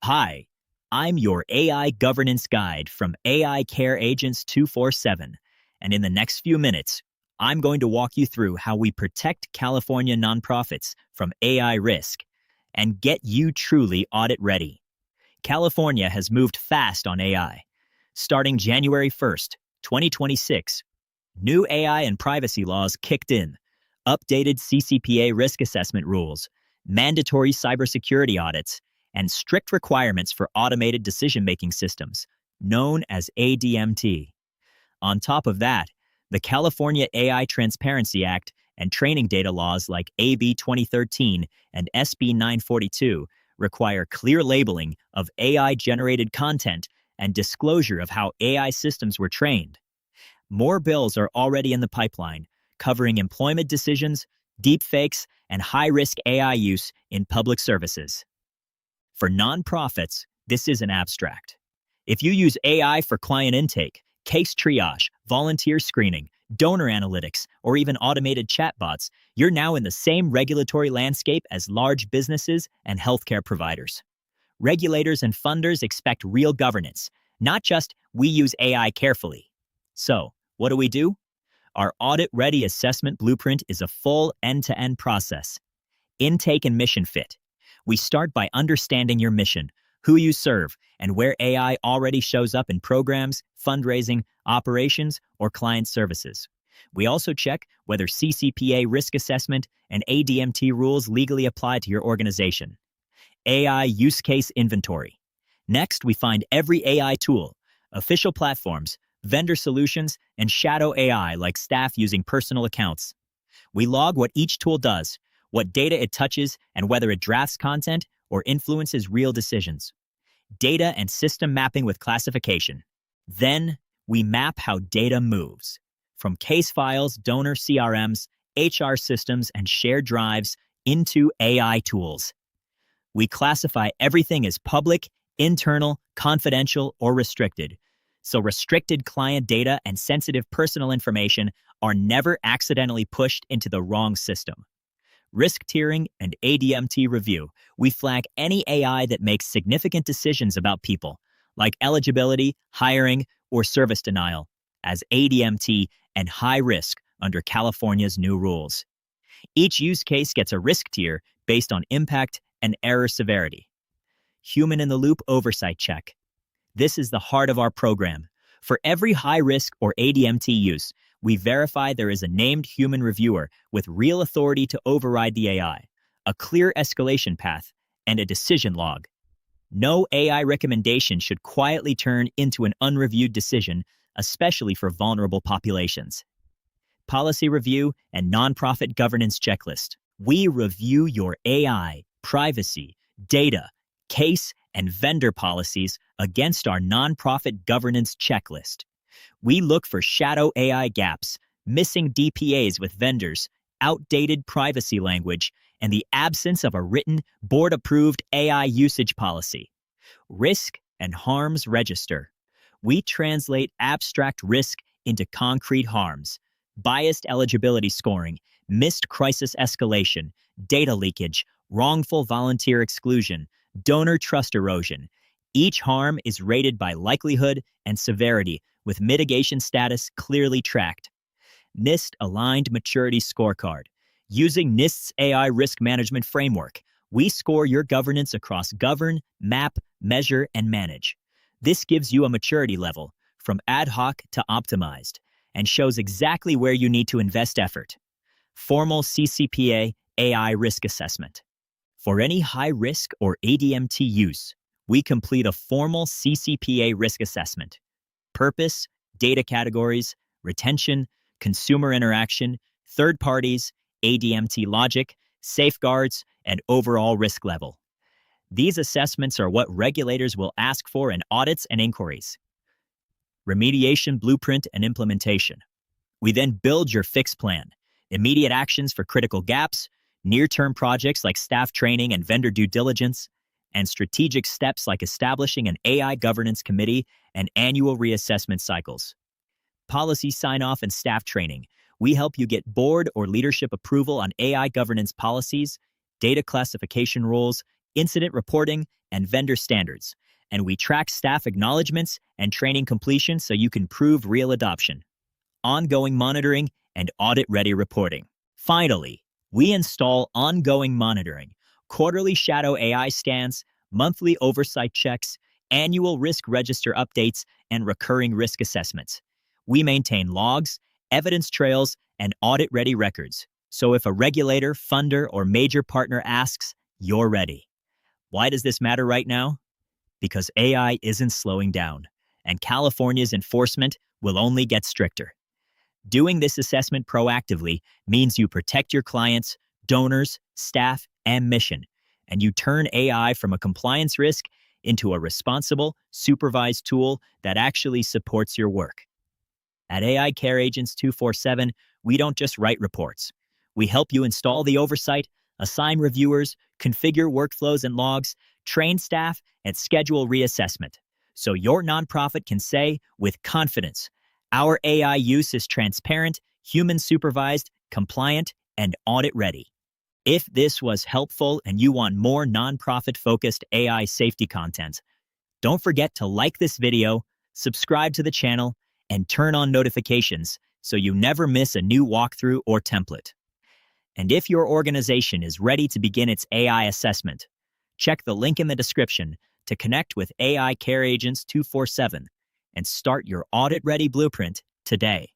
Hi, I'm your AI governance guide from AI Care Agents 247, and in the next few minutes, I'm going to walk you through how we protect California nonprofits from AI risk and get you truly audit ready. California has moved fast on AI. Starting January 1st, 2026, new AI and privacy laws kicked in, updated CCPA risk assessment rules, mandatory cybersecurity audits, and strict requirements for automated decision-making systems, known as ADMT. On top of that, the California AI Transparency Act and training data laws like AB 2013 and SB 942 require clear labeling of AI-generated content and disclosure of how AI systems were trained. More bills are already in the pipeline, covering employment decisions, deepfakes, and high-risk AI use in public services. For nonprofits, this isn't abstract. If you use AI for client intake, case triage, volunteer screening, donor analytics, or even automated chatbots, you're now in the same regulatory landscape as large businesses and healthcare providers. Regulators and funders expect real governance, not just we use AI carefully. So, what do? Our audit-ready assessment blueprint is a full end-to-end process. Intake and mission fit. We start by understanding your mission, who you serve, and where AI already shows up in programs, fundraising, operations, or client services. We also check whether CCPA risk assessment and ADMT rules legally apply to your organization. AI use case inventory. Next, we find every AI tool, official platforms, vendor solutions, and shadow AI like staff using personal accounts. We log what each tool does, what data it touches, and whether it drafts content or influences real decisions. Data and system mapping with classification. Then, we map how data moves. From case files, donor CRMs, HR systems, and shared drives into AI tools. We classify everything as public, internal, confidential, or restricted. So restricted client data and sensitive personal information are never accidentally pushed into the wrong system. Risk tiering and ADMT review. We flag any AI that makes significant decisions about people, like eligibility, hiring, or service denial, as ADMT and high risk under California's new rules. Each use case gets a risk tier based on impact and error severity. Human-in-the-loop oversight check. This is the heart of our program. For every high-risk or ADMT use, we verify there is a named human reviewer with real authority to override the AI, a clear escalation path, and a decision log. No AI recommendation should quietly turn into an unreviewed decision, especially for vulnerable populations. Policy review and nonprofit governance checklist. We review your AI, privacy, data, case, and vendor policies against our nonprofit governance checklist. We look for shadow AI gaps, missing DPAs with vendors, outdated privacy language, and the absence of a written, board-approved AI usage policy. Risk and harms register. We translate abstract risk into concrete harms, biased eligibility scoring, missed crisis escalation, data leakage, wrongful volunteer exclusion, donor trust erosion. Each harm is rated by likelihood and severity, with mitigation status clearly tracked. NIST-aligned maturity scorecard. Using NIST's AI risk management framework, we score your governance across govern, map, measure, and manage. This gives you a maturity level, from ad hoc to optimized, and shows exactly where you need to invest effort. Formal CCPA AI risk assessment. For any high-risk or ADMT use, we complete a formal CCPA risk assessment. Purpose, data categories, retention, consumer interaction, third parties, ADMT logic, safeguards, and overall risk level. These assessments are what regulators will ask for in audits and inquiries. Remediation blueprint and implementation. We then build your fix plan, immediate actions for critical gaps, near-term projects like staff training and vendor due diligence, and strategic steps like establishing an AI governance committee and annual reassessment cycles. Policy sign-off and staff training. We help you get board or leadership approval on AI governance policies, data classification rules, incident reporting, and vendor standards. And we track staff acknowledgements and training completion so you can prove real adoption. Ongoing monitoring and audit-ready reporting. Finally, we install ongoing monitoring, quarterly shadow AI scans, monthly oversight checks, annual risk register updates, and recurring risk assessments. We maintain logs, evidence trails, and audit-ready records. So if a regulator, funder, or major partner asks, you're ready. Why does this matter right now? Because AI isn't slowing down, and California's enforcement will only get stricter. Doing this assessment proactively means you protect your clients, donors, staff, and mission, and you turn AI from a compliance risk into a responsible, supervised tool that actually supports your work. At AI Care Agents 247, we don't just write reports. We help you install the oversight, assign reviewers, configure workflows and logs, train staff, and schedule reassessment. So your nonprofit can say with confidence, our AI use is transparent, human-supervised, compliant, and audit-ready. If this was helpful and you want more nonprofit-focused AI safety content, don't forget to like this video, subscribe to the channel, and turn on notifications so you never miss a new walkthrough or template. And if your organization is ready to begin its AI assessment, check the link in the description to connect with AI Care Agents 247 and start your audit-ready blueprint today.